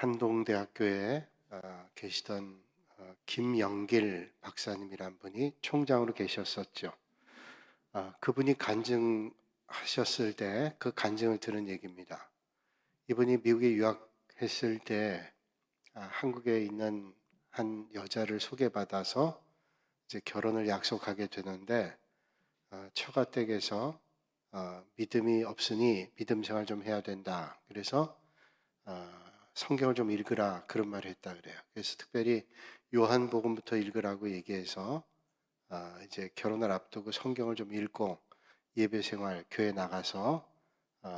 한동대학교에 계시던 김영길 박사님이란 분이 총장으로 계셨었죠. 그분이 간증하셨을 때 그 간증을 들은 얘기입니다. 이분이 미국에 유학했을 때 한국에 있는 한 여자를 소개받아서 이제 결혼을 약속하게 되는데 처가댁에서 믿음이 없으니 믿음 생활 좀 해야 된다. 그래서 성경을 좀 읽으라 그런 말을 했다 그래요. 그래서 특별히 요한복음부터 읽으라고 얘기해서 이제 결혼을 앞두고 성경을 좀 읽고 예배 생활 교회 나가서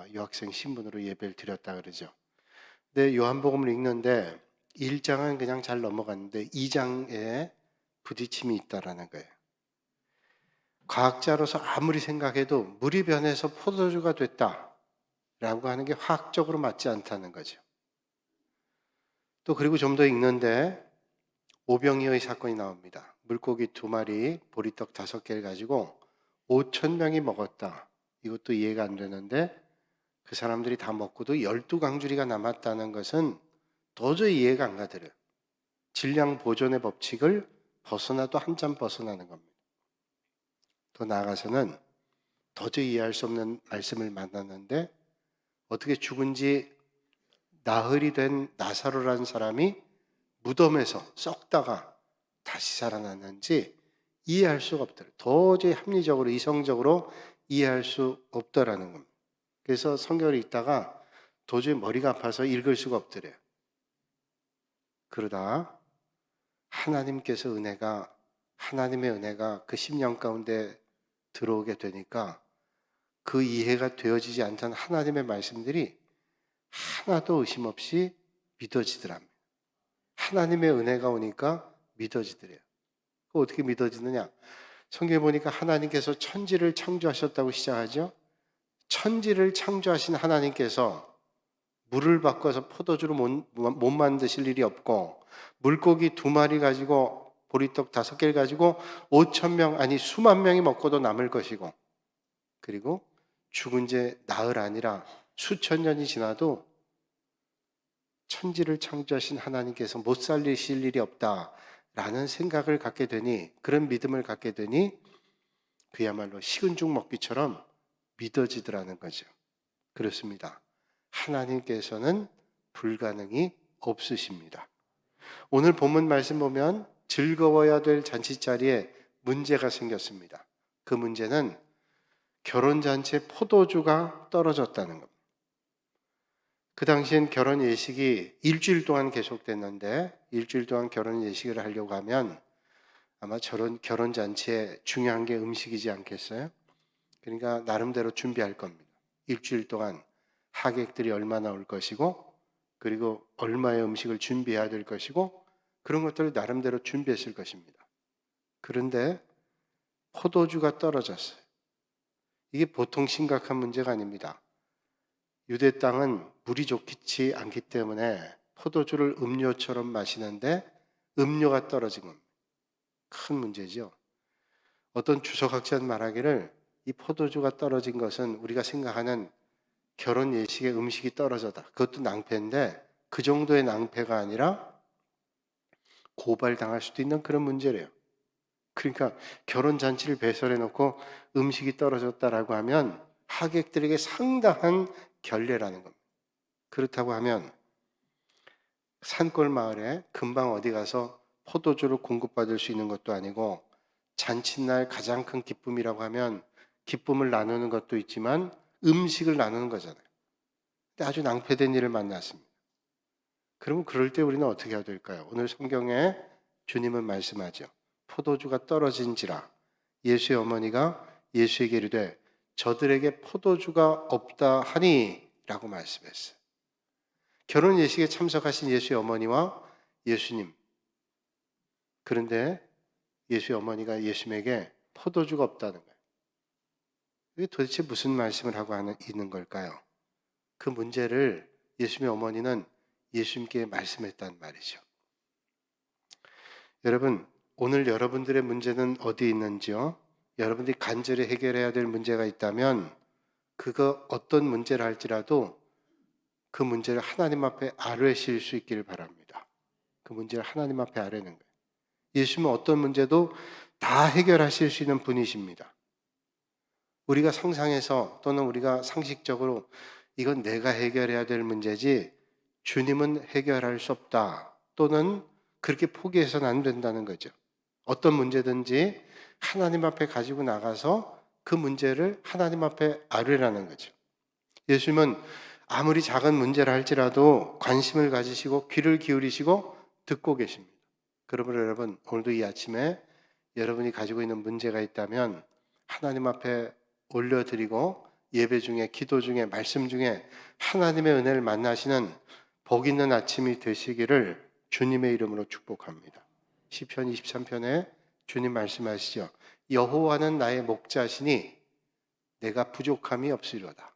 유학생 신분으로 예배를 드렸다 그러죠. 근데 요한복음을 읽는데 1장은 그냥 잘 넘어갔는데 2장에 부딪힘이 있다라는 거예요. 과학자로서 아무리 생각해도 물이 변해서 포도주가 됐다라고 하는 게 화학적으로 맞지 않다는 거죠. 또 그리고 좀 더 읽는데 오병이어의 사건이 나옵니다. 물고기 2마리, 보리떡 5개를 가지고 5,000명이 먹었다. 이것도 이해가 안 되는데 그 사람들이 다 먹고도 12강주리가 남았다는 것은 도저히 이해가 안 가더래요. 질량 보존의 법칙을 벗어나도 한참 벗어나는 겁니다. 더 나아가서는 도저히 이해할 수 없는 말씀을 만났는데 어떻게 죽은 지 나흘이 된 나사로라는 사람이 무덤에서 썩다가 다시 살아났는지 이해할 수가 없더래요. 도저히 합리적으로 이성적으로 이해할 수 없더라는 겁니다. 그래서 성경을 읽다가 도저히 머리가 아파서 읽을 수가 없더래요. 그러다 하나님의 은혜가 그 심령 가운데 들어오게 되니까 그 이해가 되어지지 않던 하나님의 말씀들이 하나도 의심 없이 믿어지더랍니다. 하나님의 은혜가 오니까 믿어지더래요. 어떻게 믿어지느냐? 성경에 보니까 하나님께서 천지를 창조하셨다고 시작하죠. 천지를 창조하신 하나님께서 물을 바꿔서 포도주로 못 만드실 일이 없고 물고기 2마리 가지고 보리떡 5개를 가지고 5,000명 아니 수만 명이 먹고도 남을 것이고 그리고 죽은 지 나흘 아니라 수천 년이 지나도 천지를 창조하신 하나님께서 못 살리실 일이 없다라는 생각을 갖게 되니 그런 믿음을 갖게 되니 그야말로 식은 죽 먹기처럼 믿어지더라는 거죠. 그렇습니다. 하나님께서는 불가능이 없으십니다. 오늘 본문 말씀 보면 즐거워야 될 잔치자리에 문제가 생겼습니다. 그 문제는 결혼잔치에 포도주가 떨어졌다는 겁니다. 그 당시엔 결혼 예식이 일주일 동안 계속됐는데 일주일 동안 결혼 예식을 하려고 하면 아마 저런 결혼잔치에 중요한 게 음식이지 않겠어요? 그러니까 나름대로 준비할 겁니다. 일주일 동안 하객들이 얼마나 올 것이고 그리고 얼마의 음식을 준비해야 될 것이고 그런 것들을 나름대로 준비했을 것입니다. 그런데 포도주가 떨어졌어요. 이게 보통 심각한 문제가 아닙니다. 유대 땅은 물이 좋지 않기 때문에 포도주를 음료처럼 마시는데 음료가 떨어진 겁니다. 큰 문제죠. 어떤 주석학자는 말하기를 이 포도주가 떨어진 것은 우리가 생각하는 결혼 예식의 음식이 떨어졌다. 그것도 낭패인데 그 정도의 낭패가 아니라 고발당할 수도 있는 그런 문제래요. 그러니까 결혼 잔치를 배설해 놓고 음식이 떨어졌다라고 하면 하객들에게 상당한 결례라는 겁니다. 그렇다고 하면 산골 마을에 금방 어디 가서 포도주를 공급받을 수 있는 것도 아니고 잔칫날 가장 큰 기쁨이라고 하면 기쁨을 나누는 것도 있지만 음식을 나누는 거잖아요. 근데 아주 낭패된 일을 만났습니다. 그러면 그럴 때 우리는 어떻게 해야 될까요? 오늘 성경에 주님은 말씀하죠. 포도주가 떨어진지라 예수의 어머니가 예수에게 이르되 저들에게 포도주가 없다 하니 라고 말씀했어요. 결혼 예식에 참석하신 예수의 어머니와 예수님. 그런데 예수의 어머니가 예수님에게 포도주가 없다는 거예요. 이게 도대체 무슨 말씀을 하고 있는 걸까요? 그 문제를 예수님의 어머니는 예수님께 말씀했단 말이죠. 여러분, 오늘 여러분들의 문제는 어디에 있는지요? 여러분들이 간절히 해결해야 될 문제가 있다면 그거 어떤 문제를 할지라도 그 문제를 하나님 앞에 아뢰실 수 있기를 바랍니다. 그 문제를 하나님 앞에 아뢰는 거예요. 예수님은 어떤 문제도 다 해결하실 수 있는 분이십니다. 우리가 상상해서 또는 우리가 상식적으로 이건 내가 해결해야 될 문제지 주님은 해결할 수 없다, 또는 그렇게 포기해서는 안 된다는 거죠. 어떤 문제든지 하나님 앞에 가지고 나가서 그 문제를 하나님 앞에 아뢰라는 거죠. 예수님은 아무리 작은 문제라 할지라도 관심을 가지시고 귀를 기울이시고 듣고 계십니다. 그러므로 여러분, 오늘도 이 아침에 여러분이 가지고 있는 문제가 있다면 하나님 앞에 올려드리고 예배 중에, 기도 중에, 말씀 중에 하나님의 은혜를 만나시는 복 있는 아침이 되시기를 주님의 이름으로 축복합니다. 시편 23편에 주님 말씀하시죠. 여호와는 나의 목자시니 내가 부족함이 없으리로다.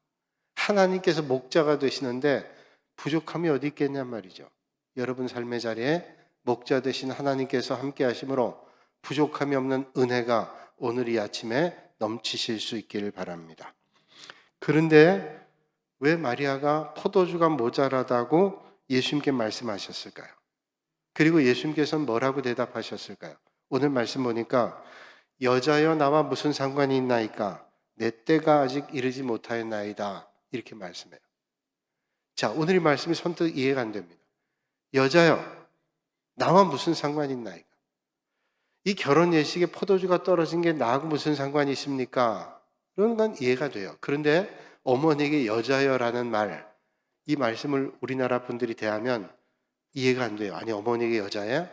하나님께서 목자가 되시는데 부족함이 어디 있겠냔 말이죠. 여러분 삶의 자리에 목자 되신 하나님께서 함께 하심으로 부족함이 없는 은혜가 오늘 이 아침에 넘치실 수 있기를 바랍니다. 그런데 왜 마리아가 포도주가 모자라다고 예수님께 말씀하셨을까요? 그리고 예수님께서는 뭐라고 대답하셨을까요? 오늘 말씀 보니까 여자여 나와 무슨 상관이 있나이까? 내 때가 아직 이르지 못하였나이다, 이렇게 말씀해요. 자, 오늘 이 말씀이 선뜻 이해가 안 됩니다. 여자여 나와 무슨 상관이 있나이까? 이 결혼 예식에 포도주가 떨어진 게 나하고 무슨 상관이 있습니까? 그런 건 이해가 돼요. 그런데 어머니에게 여자여라는 말, 이 말씀을 우리나라 분들이 대하면 이해가 안 돼요. 아니, 어머니에게 여자야?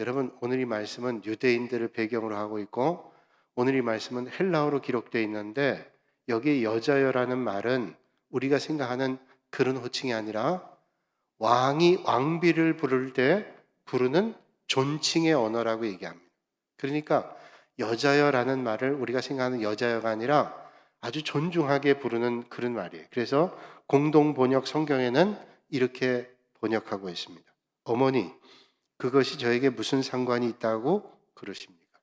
여러분, 오늘 이 말씀은 유대인들을 배경으로 하고 있고 오늘 이 말씀은 헬라어로 기록되어 있는데 여기 여자여라는 말은 우리가 생각하는 그런 호칭이 아니라 왕이 왕비를 부를 때 부르는 존칭의 언어라고 얘기합니다. 그러니까 여자여라는 말을 우리가 생각하는 여자여가 아니라 아주 존중하게 부르는 그런 말이에요. 그래서 공동 번역 성경에는 이렇게 번역하고 있습니다. 어머니, 그것이 저에게 무슨 상관이 있다고 그러십니까?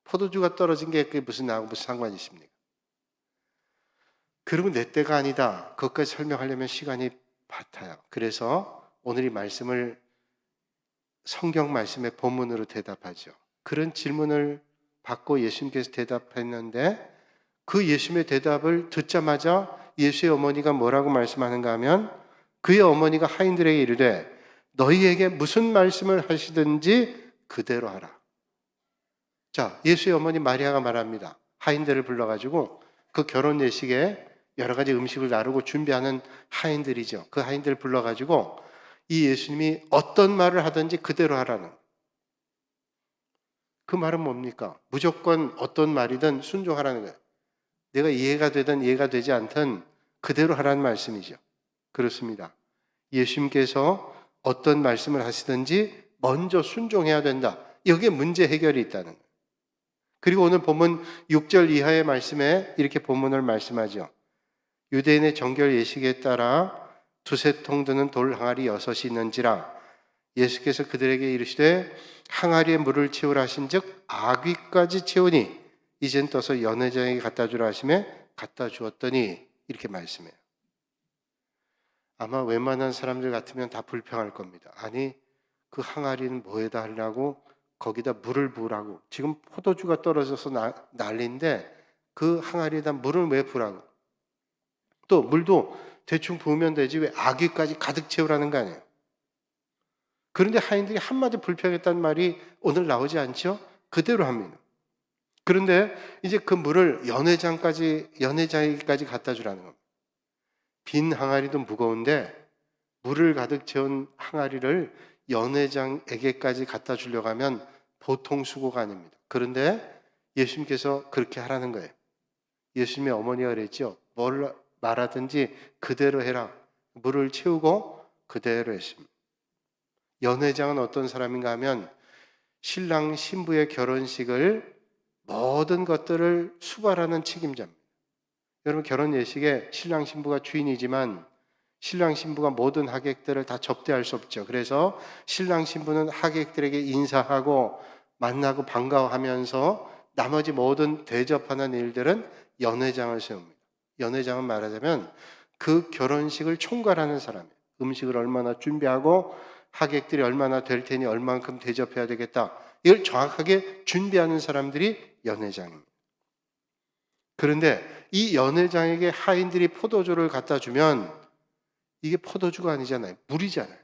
포도주가 떨어진 게 그게 나하고 무슨 상관이 있습니까? 그러면 내 때가 아니다. 그것까지 설명하려면 시간이 바타요. 그래서 오늘 이 말씀을 성경 말씀의 본문으로 대답하죠. 그런 질문을 받고 예수님께서 대답했는데 그 예수님의 대답을 듣자마자 예수의 어머니가 뭐라고 말씀하는가 하면 그의 어머니가 하인들에게 이르되 너희에게 무슨 말씀을 하시든지 그대로 하라. 자, 예수의 어머니 마리아가 말합니다. 하인들을 불러가지고 그 결혼 예식에 여러 가지 음식을 나르고 준비하는 하인들이죠. 그 하인들을 불러가지고 이 예수님이 어떤 말을 하든지 그대로 하라는, 그 말은 뭡니까? 무조건 어떤 말이든 순종하라는 거예요. 내가 이해가 되든 이해가 되지 않든 그대로 하라는 말씀이죠. 그렇습니다. 예수님께서 어떤 말씀을 하시든지 먼저 순종해야 된다. 여기에 문제 해결이 있다는 거예요. 그리고 오늘 본문 6절 이하의 말씀에 이렇게 본문을 말씀하죠. 유대인의 정결 예식에 따라 두세 통 드는 돌 항아리 6이 있는지라 예수께서 그들에게 이르시되 항아리에 물을 채우라 하신즉 아귀까지 채우니 이젠 떠서 연회장에게 갖다 주라 하시매 갖다 주었더니, 이렇게 말씀해요. 아마 웬만한 사람들 같으면 다 불평할 겁니다. 아니, 그 항아리는 뭐에다 하려고 거기다 물을 부으라고, 지금 포도주가 떨어져서 난리인데 그 항아리에다 물을 왜 부으라고, 또 물도 대충 부으면 되지 왜 아귀까지 가득 채우라는 거 아니에요. 그런데 하인들이 한마디 불평했다는 말이 오늘 나오지 않죠? 그대로 합니다. 그런데 이제 그 물을 연회장에까지 갖다 주라는 겁니다. 빈 항아리도 무거운데 물을 가득 채운 항아리를 연회장에게까지 갖다 주려고 하면 보통 수고가 아닙니다. 그런데 예수님께서 그렇게 하라는 거예요. 예수님의 어머니가 그랬죠. 뭘 말하든지 그대로 해라. 물을 채우고 그대로 했습니다. 연회장은 어떤 사람인가 하면 신랑 신부의 결혼식을 모든 것들을 수발하는 책임자입니다. 여러분, 결혼 예식에 신랑 신부가 주인이지만 신랑 신부가 모든 하객들을 다 접대할 수 없죠. 그래서 신랑 신부는 하객들에게 인사하고 만나고 반가워하면서 나머지 모든 대접하는 일들은 연회장을 세웁니다. 연회장은 말하자면 그 결혼식을 총괄하는 사람이에요. 음식을 얼마나 준비하고 하객들이 얼마나 될 테니 얼만큼 대접해야 되겠다. 이걸 정확하게 준비하는 사람들이 연회장입니다. 그런데 이 연회장에게 하인들이 포도주를 갖다 주면 이게 포도주가 아니잖아요. 물이잖아요.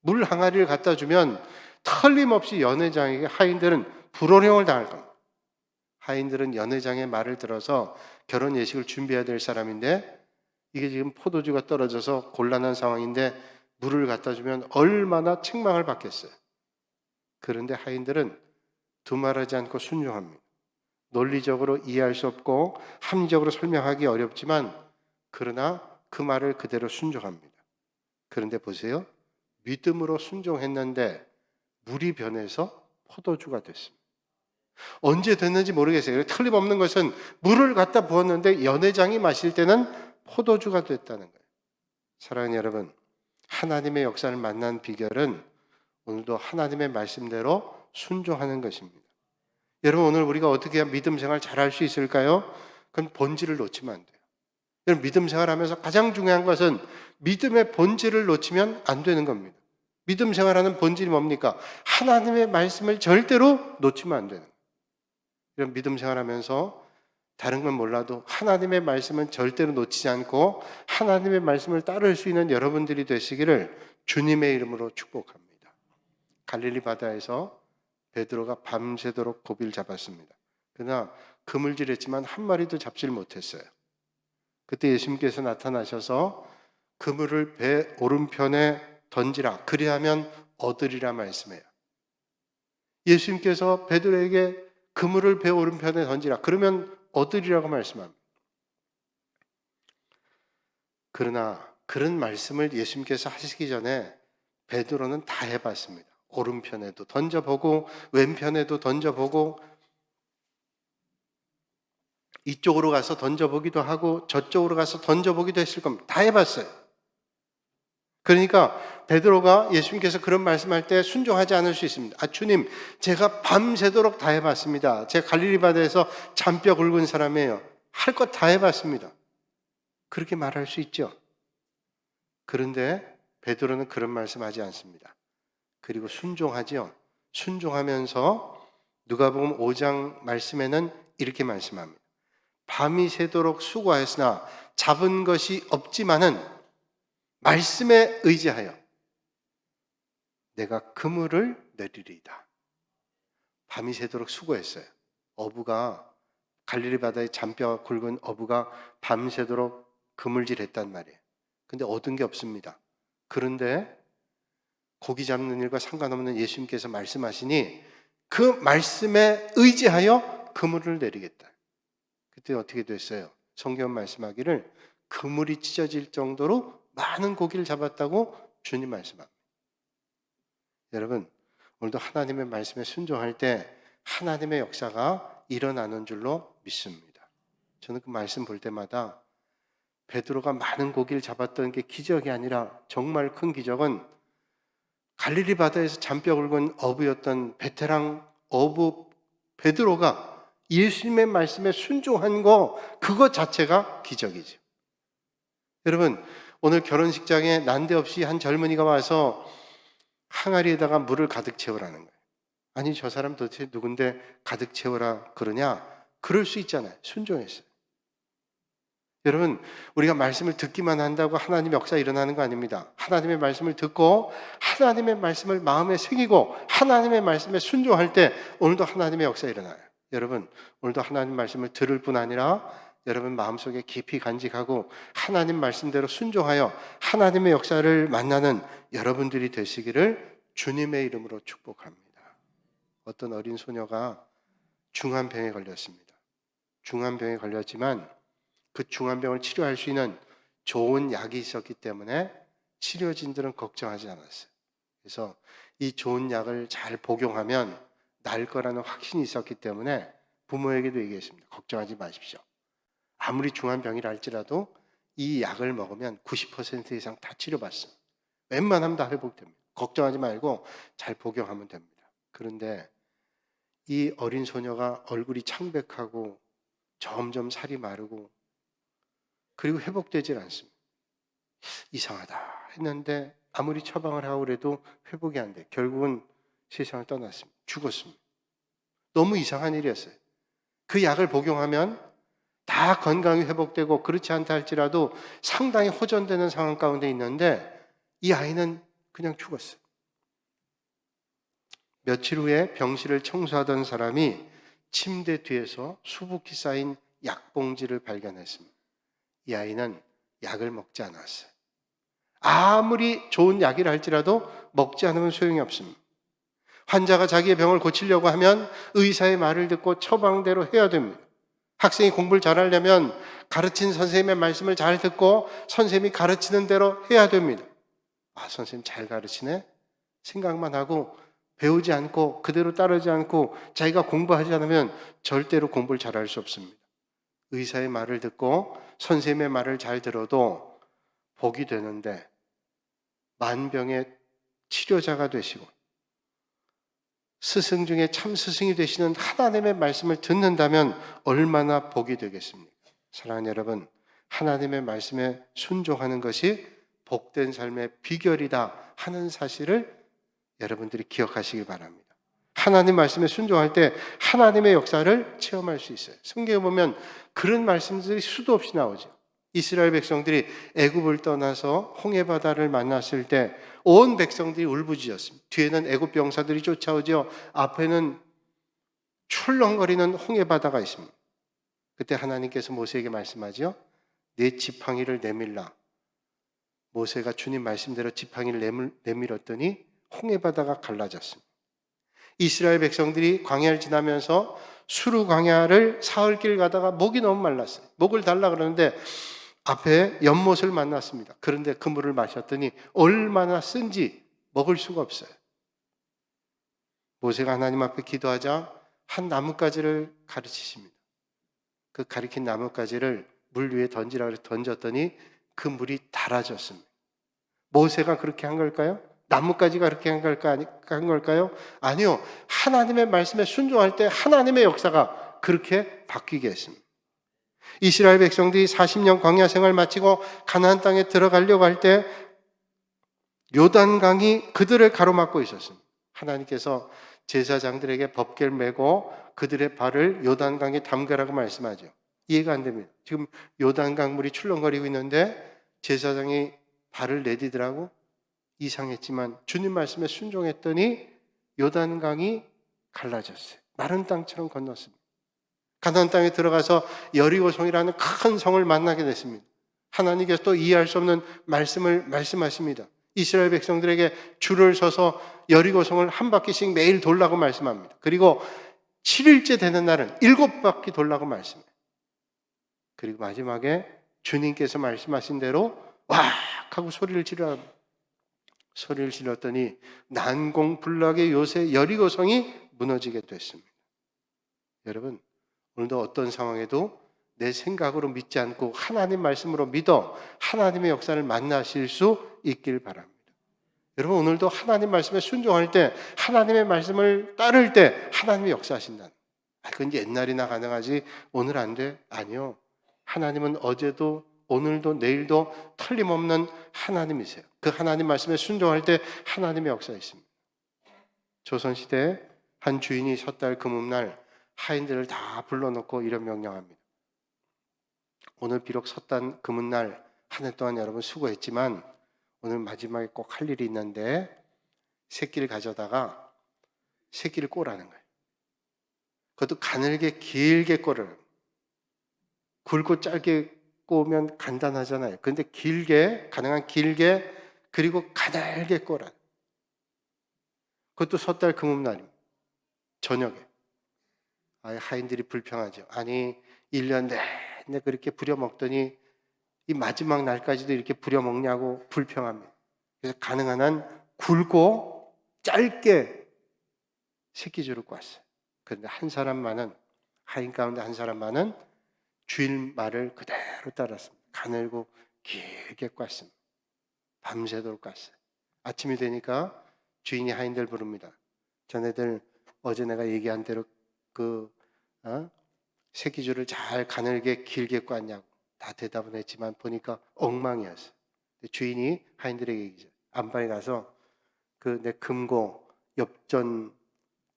물 항아리를 갖다 주면 틀림없이 연회장에게 하인들은 불호령을 당할 겁니다. 하인들은 연회장의 말을 들어서 결혼 예식을 준비해야 될 사람인데 이게 지금 포도주가 떨어져서 곤란한 상황인데 물을 갖다 주면 얼마나 책망을 받겠어요. 그런데 하인들은 두말하지 않고 순종합니다. 논리적으로 이해할 수 없고 합리적으로 설명하기 어렵지만 그러나 그 말을 그대로 순종합니다. 그런데 보세요. 믿음으로 순종했는데 물이 변해서 포도주가 됐습니다. 언제 됐는지 모르겠어요. 틀림없는 것은 물을 갖다 부었는데 연회장이 마실 때는 포도주가 됐다는 거예요. 사랑하는 여러분, 하나님의 역사를 만난 비결은 오늘도 하나님의 말씀대로 순종하는 것입니다. 여러분, 오늘 우리가 어떻게 해야 믿음 생활 잘할 수 있을까요? 그건 본질을 놓치면 안 돼요. 여러분, 믿음 생활하면서 가장 중요한 것은 믿음의 본질을 놓치면 안 되는 겁니다. 믿음 생활하는 본질이 뭡니까? 하나님의 말씀을 절대로 놓치면 안 되는 거예요. 이런 믿음 생활하면서 다른 건 몰라도 하나님의 말씀은 절대로 놓치지 않고 하나님의 말씀을 따를 수 있는 여러분들이 되시기를 주님의 이름으로 축복합니다. 갈릴리 바다에서 베드로가 밤새도록 고비를 잡았습니다. 그러나 그물질했지만 한 마리도 잡질 못했어요. 그때 예수님께서 나타나셔서 그물을 배 오른편에 던지라 그리하면 얻으리라 말씀해요. 예수님께서 베드로에게 그물을 배 오른편에 던지라 그러면 얻으리라고 말씀합니다. 그러나 그런 말씀을 예수님께서 하시기 전에 베드로는 다 해봤습니다. 오른편에도 던져보고 왼편에도 던져보고 이쪽으로 가서 던져보기도 하고 저쪽으로 가서 던져보기도 했을 겁니다. 다 해봤어요. 그러니까 베드로가 예수님께서 그런 말씀할 때 순종하지 않을 수 있습니다. 아, 주님, 제가 밤새도록 다 해봤습니다. 제가 갈릴리 바다에서 잔뼈 굵은 사람이에요. 할 것 다 해봤습니다. 그렇게 말할 수 있죠. 그런데 베드로는 그런 말씀하지 않습니다. 그리고 순종하죠. 순종하면서 누가복음 5장 말씀에는 이렇게 말씀합니다. 밤이 새도록 수고하였으나 잡은 것이 없지만은 말씀에 의지하여 내가 그물을 내리리이다. 밤이 새도록 수고했어요. 어부가 갈릴리 바다에 잔뼈 굵은 어부가 밤새도록 그물질했단 말이에요. 근데 얻은 게 없습니다. 그런데 고기 잡는 일과 상관없는 예수님께서 말씀하시니 그 말씀에 의지하여 그물을 내리겠다. 그때 어떻게 됐어요? 성경 말씀하기를 그물이 찢어질 정도로 많은 고기를 잡았다고 주님 말씀합니다. 여러분, 오늘도 하나님의 말씀에 순종할 때 하나님의 역사가 일어나는 줄로 믿습니다. 저는 그 말씀 볼 때마다 베드로가 많은 고기를 잡았던 게 기적이 아니라 정말 큰 기적은 갈릴리 바다에서 잔뼈 굵은 어부였던 베테랑 어부 베드로가 예수님의 말씀에 순종한 그것 자체가 기적이죠. 여러분, 오늘 결혼식장에 난데없이 한 젊은이가 와서 항아리에다가 물을 가득 채우라는 거예요. 아니, 저 사람 도대체 누군데 가득 채우라 그러냐? 그럴 수 있잖아요. 순종했어요. 여러분, 우리가 말씀을 듣기만 한다고 하나님의 역사 일어나는 거 아닙니다. 하나님의 말씀을 듣고 하나님의 말씀을 마음에 새기고 하나님의 말씀에 순종할 때 오늘도 하나님의 역사 일어나요. 여러분, 오늘도 하나님 말씀을 들을 뿐 아니라 여러분 마음속에 깊이 간직하고 하나님 말씀대로 순종하여 하나님의 역사를 만나는 여러분들이 되시기를 주님의 이름으로 축복합니다. 어떤 어린 소녀가 중환병에 걸렸습니다. 중환병에 걸렸지만 그 중환병을 치료할 수 있는 좋은 약이 있었기 때문에 치료진들은 걱정하지 않았어요. 그래서 이 좋은 약을 잘 복용하면 날 거라는 확신이 있었기 때문에 부모에게도 얘기했습니다. 걱정하지 마십시오. 아무리 중환병이라 할지라도 이 약을 먹으면 90% 이상 다 치료받습니다. 웬만하면 다 회복됩니다. 걱정하지 말고 잘 복용하면 됩니다. 그런데 이 어린 소녀가 얼굴이 창백하고 점점 살이 마르고 그리고 회복되질 않습니다. 이상하다 했는데 아무리 처방을 하고 그래도 회복이 안 돼. 결국은 세상을 떠났습니다. 죽었습니다. 너무 이상한 일이었어요. 그 약을 복용하면 다 건강이 회복되고 그렇지 않다 할지라도 상당히 호전되는 상황 가운데 있는데 이 아이는 그냥 죽었어요. 며칠 후에 병실을 청소하던 사람이 침대 뒤에서 수북히 쌓인 약봉지를 발견했습니다. 이 아이는 약을 먹지 않았어요. 아무리 좋은 약이라 할지라도 먹지 않으면 소용이 없습니다. 환자가 자기의 병을 고치려고 하면 의사의 말을 듣고 처방대로 해야 됩니다. 학생이 공부를 잘하려면 가르친 선생님의 말씀을 잘 듣고 선생님이 가르치는 대로 해야 됩니다. 아, 선생님 잘 가르치네? 생각만 하고 배우지 않고 그대로 따르지 않고 자기가 공부하지 않으면 절대로 공부를 잘할 수 없습니다. 의사의 말을 듣고 선생님의 말을 잘 들어도 복이 되는데 만병의 치료자가 되시고 스승 중에 참 스승이 되시는 하나님의 말씀을 듣는다면 얼마나 복이 되겠습니까? 사랑하는 여러분, 하나님의 말씀에 순종하는 것이 복된 삶의 비결이다 하는 사실을 여러분들이 기억하시길 바랍니다. 하나님 말씀에 순종할 때 하나님의 역사를 체험할 수 있어요. 성경에 보면 그런 말씀들이 수도 없이 나오죠. 이스라엘 백성들이 애굽을 떠나서 홍해 바다를 만났을 때 온 백성들이 울부짖었습니다. 뒤에는 애굽 병사들이 쫓아오죠. 앞에는 출렁거리는 홍해 바다가 있습니다. 그때 하나님께서 모세에게 말씀하죠. 네 지팡이를 내밀라. 모세가 주님 말씀대로 지팡이를 내밀었더니 홍해 바다가 갈라졌습니다. 이스라엘 백성들이 광야를 지나면서 수르 광야를 사흘길 가다가 목이 너무 말랐어요. 목을 달라 그러는데 앞에 연못을 만났습니다. 그런데 그 물을 마셨더니 얼마나 쓴지 먹을 수가 없어요. 모세가 하나님 앞에 기도하자 한 나뭇가지를 가르치십니다. 그 가리킨 나뭇가지를 물 위에 던지라고 해서 던졌더니 그 물이 달아졌습니다. 모세가 그렇게 한 걸까요? 나뭇가지가 그렇게 한 걸까요? 아니요. 하나님의 말씀에 순종할 때 하나님의 역사가 그렇게 바뀌게 했습니다. 이스라엘 백성들이 40년 광야 생활 마치고 가나안 땅에 들어가려고 할 때 요단강이 그들을 가로막고 있었습니다. 하나님께서 제사장들에게 법궤를 메고 그들의 발을 요단강에 담그라고 말씀하죠. 이해가 안 됩니다. 지금 요단강 물이 출렁거리고 있는데 제사장이 발을 내디더라고. 이상했지만 주님 말씀에 순종했더니 요단강이 갈라졌어요. 마른 땅처럼 건넜습니다. 가나안 땅에 들어가서 여리고성이라는 큰 성을 만나게 됐습니다. 하나님께서 또 이해할 수 없는 말씀을 말씀하십니다. 이스라엘 백성들에게 줄을 서서 여리고성을 한 바퀴씩 매일 돌라고 말씀합니다. 그리고 7일째 되는 날은 7바퀴 돌라고 말씀해요. 그리고 마지막에 주님께서 말씀하신 대로 와 하고 소리를 질렀더니 난공불락의 요새 여리고성이 무너지게 됐습니다. 여러분, 오늘도 어떤 상황에도 내 생각으로 믿지 않고 하나님 말씀으로 믿어 하나님의 역사를 만나실 수 있길 바랍니다. 여러분, 오늘도 하나님 말씀에 순종할 때 하나님의 말씀을 따를 때 하나님이 역사하신다. 그건 옛날이나 가능하지 오늘 안 돼? 아니요. 하나님은 어제도 오늘도 내일도 틀림없는 하나님이세요. 그 하나님 말씀에 순종할 때 하나님의 역사가 있습니다. 조선시대에 한 주인이 섣달 금음날 하인들을 다 불러놓고 이런 명령합니다. 오늘 비록 섣달 금음날 한 해 동안 여러분 수고했지만 오늘 마지막에 꼭 할 일이 있는데 새끼를 가져다가 새끼를 꼬라는 거예요. 그것도 가늘게 길게 꼬르는. 굵고 짧게 꼬면 간단하잖아요. 그런데 길게, 가능한 길게 그리고 가늘게 꼬라. 그것도 섣달 금음날입니다. 저녁에. 하인들이 불평하죠. 아니 1년 내내 그렇게 부려먹더니 이 마지막 날까지도 이렇게 부려먹냐고 불평합니다. 그래서 가능한 한 굵고 짧게 새끼줄을 꽂았어요. 그런데 하인 가운데 한 사람만은 주인 말을 그대로 따랐습니다. 가늘고 길게 꽂습니다. 밤새도록 꽂어요. 아침이 되니까 주인이 하인들 부릅니다. 자네들 어제 내가 얘기한 대로 새끼줄을 잘 가늘게 길게 꽂냐고. 다 대답은 했지만 보니까 엉망이었어요. 주인이 하인들에게 얘기죠. 안방에 가서 그 내 금고, 엽전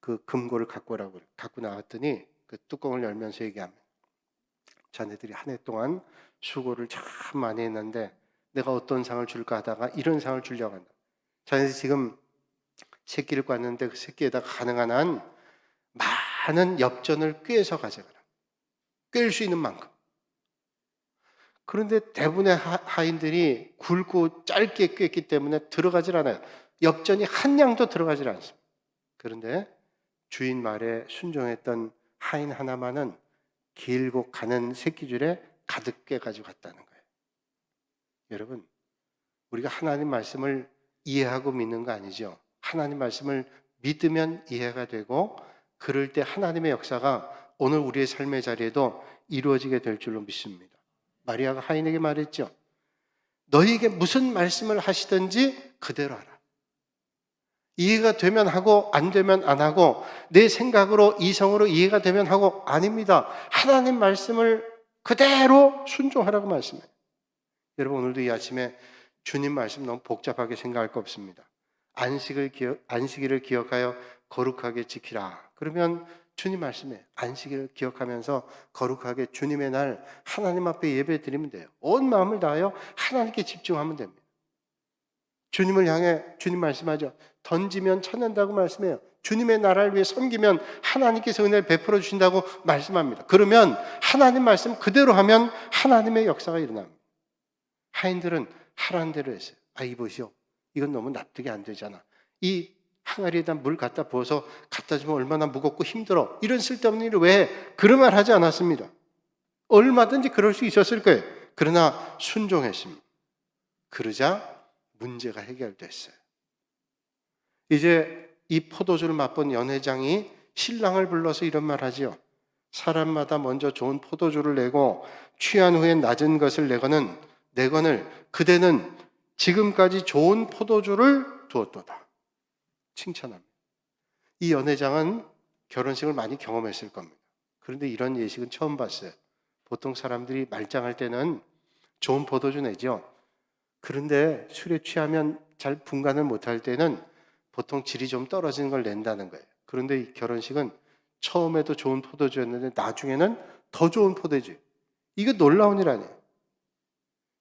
그 금고를 갖고 오라고 그래. 갖고 나왔더니 그 뚜껑을 열면서 얘기합니다. 자네들이 한 해 동안 수고를 참 많이 했는데 내가 어떤 상을 줄까 하다가 이런 상을 주려고 한다. 자네들이 지금 새끼를 꽂는데 그 새끼에다 가능한 한 많은 엽전을 꿰서 가져가라. 꿰을 수 있는 만큼. 그런데 대부분의 하인들이 굵고 짧게 꿰기 때문에 들어가질 않아요. 엽전이 한 양도 들어가질 않습니다. 그런데 주인 말에 순종했던 하인 하나만은 길고 가는 새끼줄에 가득 꿰가지고 갔다는 거예요. 여러분, 우리가 하나님 말씀을 이해하고 믿는 거 아니죠? 하나님 말씀을 믿으면 이해가 되고 그럴 때 하나님의 역사가 오늘 우리의 삶의 자리에도 이루어지게 될 줄로 믿습니다. 마리아가 하인에게 말했죠. 너희에게 무슨 말씀을 하시든지 그대로 하라. 이해가 되면 하고 안 되면 안 하고 내 생각으로 이성으로 이해가 되면 하고 아닙니다. 하나님 말씀을 그대로 순종하라고 말씀해요. 여러분 오늘도 이 아침에 주님 말씀 너무 복잡하게 생각할 거 없습니다. 안식일을 기억하여 거룩하게 지키라. 그러면 주님 말씀에 안식일을 기억하면서 거룩하게 주님의 날 하나님 앞에 예배 드리면 돼요. 온 마음을 다하여 하나님께 집중하면 됩니다. 주님을 향해 주님 말씀하죠. 던지면 찾는다고 말씀해요. 주님의 나라를 위해 섬기면 하나님께서 은혜를 베풀어 주신다고 말씀합니다. 그러면 하나님 말씀 그대로 하면 하나님의 역사가 일어납니다. 하인들은 하라는 대로 했어요. 이보시오. 이건 너무 납득이 안 되잖아. 이 항아리에다 물 갖다 부어서 갖다 주면 얼마나 무겁고 힘들어. 이런 쓸데없는 일을 왜 그런 말 하지 않았습니다. 얼마든지 그럴 수 있었을 거예요. 그러나 순종했습니다. 그러자 문제가 해결됐어요. 이제 이 포도주를 맛본 연회장이 신랑을 불러서 이런 말 하지요. 사람마다 먼저 좋은 포도주를 내고 취한 후에 낮은 것을 내거늘 그대는 지금까지 좋은 포도주를 두었도다. 칭찬합니다. 이 연회장은 결혼식을 많이 경험했을 겁니다. 그런데 이런 예식은 처음 봤어요. 보통 사람들이 말장할 때는 좋은 포도주 내죠. 그런데 술에 취하면 잘 분간을 못할 때는 보통 질이 좀 떨어지는 걸 낸다는 거예요. 그런데 이 결혼식은 처음에도 좋은 포도주였는데 나중에는 더 좋은 포도주. 이거 놀라운 일 아니에요.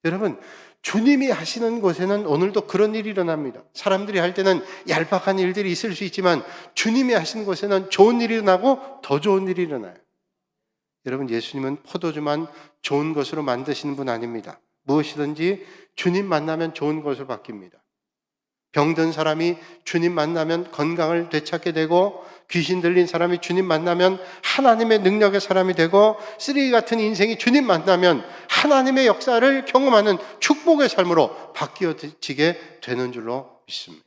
여러분, 주님이 하시는 곳에는 오늘도 그런 일이 일어납니다. 사람들이 할 때는 얄팍한 일들이 있을 수 있지만 주님이 하시는 곳에는 좋은 일이 일어나고 더 좋은 일이 일어나요. 여러분, 예수님은 포도주만 좋은 것으로 만드시는 분 아닙니다. 무엇이든지 주님 만나면 좋은 것으로 바뀝니다. 병든 사람이 주님 만나면 건강을 되찾게 되고 귀신 들린 사람이 주님 만나면 하나님의 능력의 사람이 되고 쓰레기 같은 인생이 주님 만나면 하나님의 역사를 경험하는 축복의 삶으로 바뀌어지게 되는 줄로 믿습니다.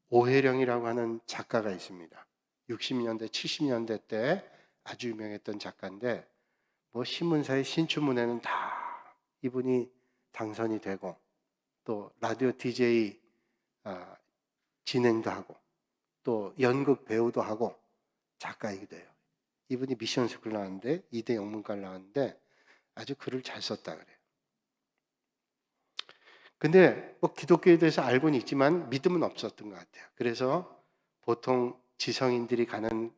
오혜령이라고 하는 작가가 있습니다. 60년대, 70년대 때 아주 유명했던 작가인데 신문사의 신춘문예는 다 이분이 당선이 되고 또 라디오 DJ 진행도 하고 또 연극 배우도 하고 작가이기도 해요. 이분이 미션 스쿨 나왔는데 이대 영문과를 나왔는데 아주 글을 잘 썼다 그래요. 근데 기독교에 대해서 알고는 있지만 믿음은 없었던 것 같아요. 그래서 보통 지성인들이 가는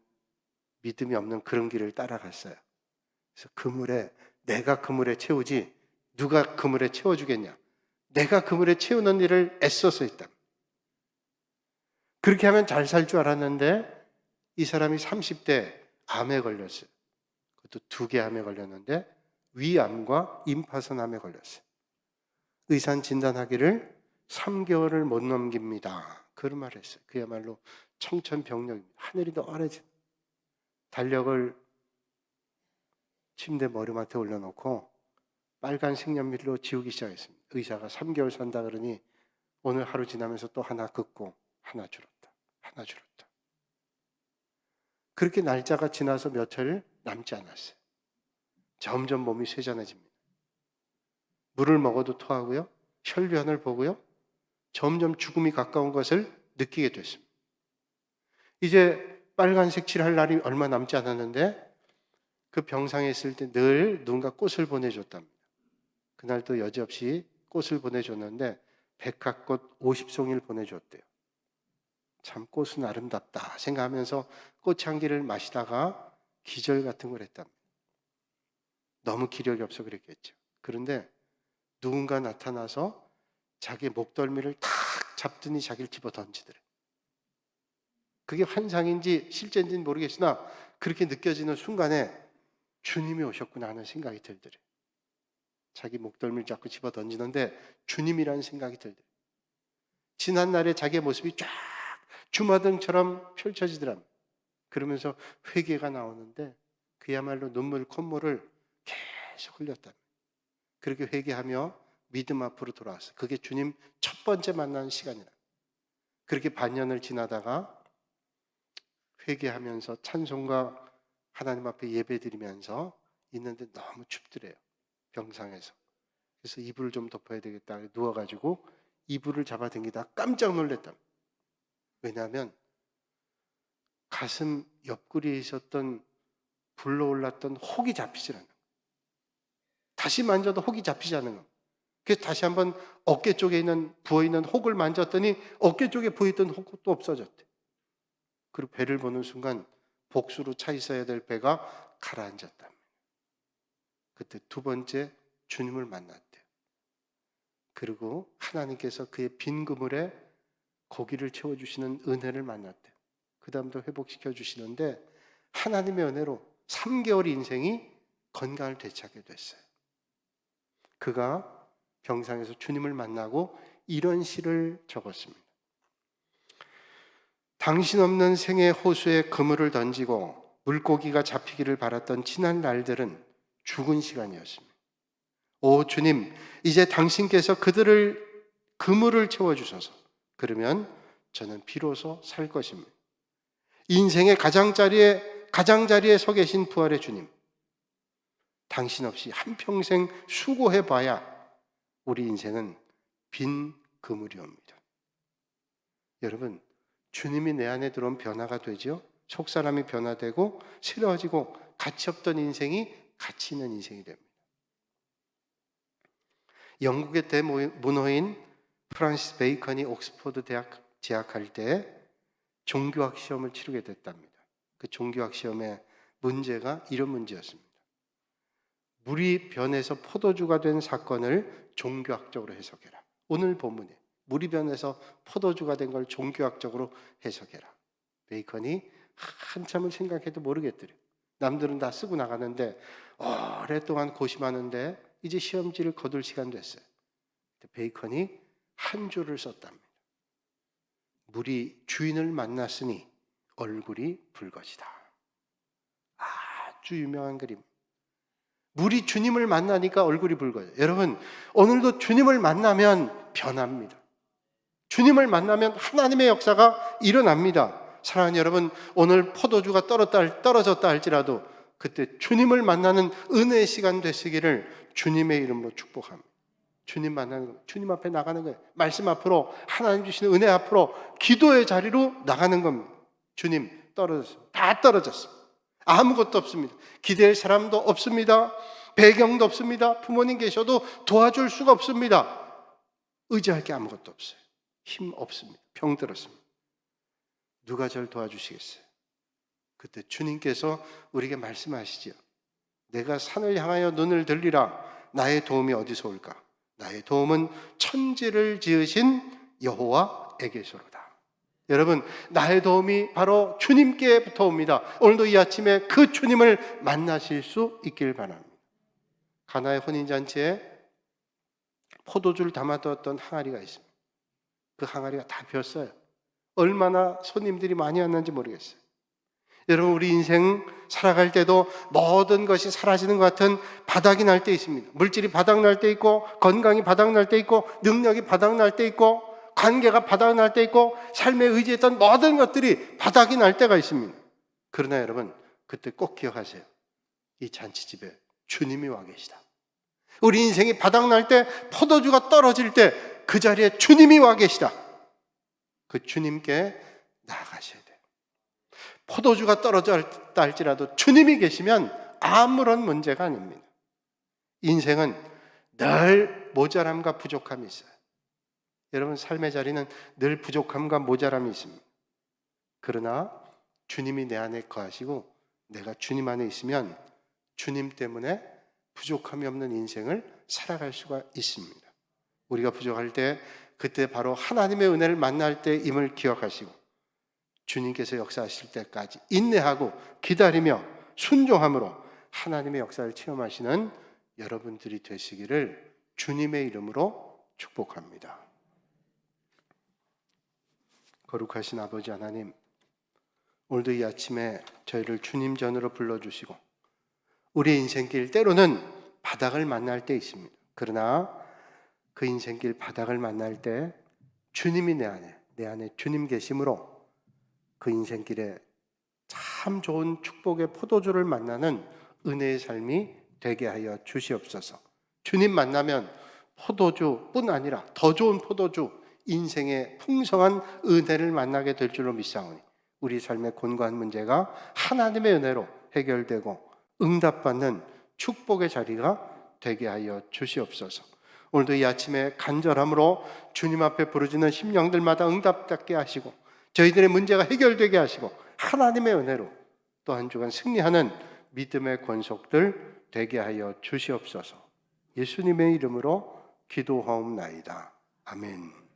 믿음이 없는 그런 길을 따라갔어요. 그래서 내가 그물에 채우지 누가 그물에 채워주겠냐. 내가 그물에 채우는 일을 애써서 했다. 그렇게 하면 잘 살 줄 알았는데 이 사람이 30대 암에 걸렸어요. 그것도 2개 암에 걸렸는데 위암과 임파선암에 걸렸어요. 의사는 진단하기를 3개월을 못 넘깁니다. 그런 말을 했어요. 그야말로 청천벽력입니다. 하늘이 노래진 달력을 침대 머리맡에 올려놓고 빨간 색연필로 지우기 시작했습니다. 의사가 3개월 산다 그러니 오늘 하루 지나면서 또 하나 긋고 하나 줄었다. 하나 줄었다. 그렇게 날짜가 지나서 며칠 남지 않았어요. 점점 몸이 쇠잔해집니다. 물을 먹어도 토하고요. 혈변을 보고요. 점점 죽음이 가까운 것을 느끼게 됐습니다. 이제 빨간색 칠할 날이 얼마 남지 않았는데 그 병상에 있을 때 늘 누군가 꽃을 보내줬답니다. 그날도 여지없이 꽃을 보내줬는데 백합꽃 50송이를 보내줬대요. 참 꽃은 아름답다 생각하면서 꽃향기를 마시다가 기절 같은 걸 했답니다. 너무 기력이 없어 그랬겠죠. 그런데 누군가 나타나서 자기 목덜미를 탁 잡더니 자기를 집어 던지더래. 그게 환상인지 실제인지는 모르겠으나 그렇게 느껴지는 순간에 주님이 오셨구나 하는 생각이 들더래. 자기 목덜미를 잡고 집어 던지는데 주님이라는 생각이 들더래. 지난날에 자기의 모습이 쫙 주마등처럼 펼쳐지더랍니다. 그러면서 회개가 나오는데 그야말로 눈물 콧물을 계속 흘렸답니다. 그렇게 회개하며 믿음 앞으로 돌아왔어요. 그게 주님 첫 번째 만나는 시간이라. 그렇게 반년을 지나다가 회개하면서 찬송과 하나님 앞에 예배드리면서 있는데 너무 춥더래요. 병상에서. 그래서 이불을 좀 덮어야 되겠다 누워가지고 이불을 잡아당기다 깜짝 놀랐다. 왜냐하면 가슴 옆구리에 있었던 불러올랐던 혹이 잡히질 않아요. 다시 만져도 혹이 잡히지 않는 겁니다. 그래서 다시 한번 어깨 쪽에 있는 부어있는 혹을 만졌더니 어깨 쪽에 부어있던 혹도 없어졌대. 그리고 배를 보는 순간 복수로 차 있어야 될 배가 가라앉았답니다. 그때 두 번째 주님을 만났대요. 그리고 하나님께서 그의 빈 그물에 고기를 채워주시는 은혜를 만났대요. 그 다음도 회복시켜 주시는데 하나님의 은혜로 3개월 인생이 건강을 되찾게 됐어요. 그가 병상에서 주님을 만나고 이런 시를 적었습니다. 당신 없는 생의 호수에 그물을 던지고 물고기가 잡히기를 바랐던 지난 날들은 죽은 시간이었습니다. 오 주님, 이제 당신께서 그들을 그물을 채워주셔서 그러면 저는 비로소 살 것입니다. 인생의 가장자리에 서 계신 부활의 주님, 당신 없이 한평생 수고해봐야 우리 인생은 빈 그물이옵니다. 여러분, 주님이 내 안에 들어온 변화가 되죠. 속사람이 변화되고 새로워지고 가치 없던 인생이 가치 있는 인생이 됩니다. 영국의 대문호인 프란시스 베이컨이 옥스퍼드 대학 재학할 때 종교학 시험을 치르게 됐답니다. 그 종교학 시험의 문제가 이런 문제였습니다. 물이 변해서 포도주가 된 사건을 종교학적으로 해석해라. 오늘 본문에 물이 변해서 포도주가 된 걸 종교학적으로 해석해라. 베이컨이 한참을 생각해도 모르겠더래요. 남들은 다 쓰고 나가는데 오랫동안 고심하는데 이제 시험지를 거둘 시간 됐어요. 베이컨이 한 줄을 썼답니다. 물이 주인을 만났으니 얼굴이 붉어지다. 아주 유명한 그림. 물이 주님을 만나니까 얼굴이 붉어져요. 여러분, 오늘도 주님을 만나면 변합니다. 주님을 만나면 하나님의 역사가 일어납니다. 사랑하는 여러분, 오늘 포도주가 떨어졌다 할지라도 그때 주님을 만나는 은혜의 시간 되시기를 주님의 이름으로 축복합니다. 주님 만나는 거, 주님 앞에 나가는 거예요. 말씀 앞으로, 하나님 주시는 은혜 앞으로 기도의 자리로 나가는 겁니다. 주님 떨어졌어요. 다 떨어졌어요. 아무것도 없습니다. 기댈 사람도 없습니다. 배경도 없습니다. 부모님 계셔도 도와줄 수가 없습니다. 의지할 게 아무것도 없어요. 힘 없습니다. 병들었습니다. 누가 저를 도와주시겠어요? 그때 주님께서 우리에게 말씀하시죠. 내가 산을 향하여 눈을 들리라. 나의 도움이 어디서 올까? 나의 도움은 천지를 지으신 여호와에게서로다. 여러분, 나의 도움이 바로 주님께부터 옵니다. 오늘도 이 아침에 그 주님을 만나실 수 있길 바랍니다. 가나의 혼인잔치에 포도주를 담아두었던 항아리가 있습니다. 그 항아리가 다 비었어요. 얼마나 손님들이 많이 왔는지 모르겠어요. 여러분, 우리 인생 살아갈 때도 모든 것이 사라지는 것 같은 바닥이 날 때 있습니다. 물질이 바닥날 때 있고, 건강이 바닥날 때 있고, 능력이 바닥날 때 있고, 관계가 바닥날 때 있고, 삶에 의지했던 모든 것들이 바닥이 날 때가 있습니다. 그러나 여러분, 그때 꼭 기억하세요. 이 잔치집에 주님이 와 계시다. 우리 인생이 바닥날 때, 포도주가 떨어질 때 그 자리에 주님이 와 계시다. 그 주님께 나아가셔야 돼요. 포도주가 떨어졌다 할지라도 주님이 계시면 아무런 문제가 아닙니다. 인생은 늘 모자람과 부족함이 있어요. 여러분 삶의 자리는 늘 부족함과 모자람이 있습니다. 그러나 주님이 내 안에 거하시고 내가 주님 안에 있으면 주님 때문에 부족함이 없는 인생을 살아갈 수가 있습니다. 우리가 부족할 때 그때 바로 하나님의 은혜를 만날 때임을 기억하시고 주님께서 역사하실 때까지 인내하고 기다리며 순종함으로 하나님의 역사를 체험하시는 여러분들이 되시기를 주님의 이름으로 축복합니다. 거룩하신 아버지 하나님, 오늘도 이 아침에 저희를 주님 전으로 불러주시고 우리 인생길 때로는 바닥을 만날 때 있습니다. 그러나 그 인생길 바닥을 만날 때 주님이 내 안에 주님 계심으로 그 인생길에 참 좋은 축복의 포도주를 만나는 은혜의 삶이 되게 하여 주시옵소서. 주님 만나면 포도주뿐 아니라 더 좋은 포도주, 인생의 풍성한 은혜를 만나게 될 줄로 믿사오니 우리 삶의 곤고한 문제가 하나님의 은혜로 해결되고 응답받는 축복의 자리가 되게 하여 주시옵소서. 오늘도 이 아침에 간절함으로 주님 앞에 부르짖는 심령들마다 응답받게 하시고 저희들의 문제가 해결되게 하시고 하나님의 은혜로 또 한 주간 승리하는 믿음의 권속들 되게 하여 주시옵소서. 예수님의 이름으로 기도하옵나이다. 아멘.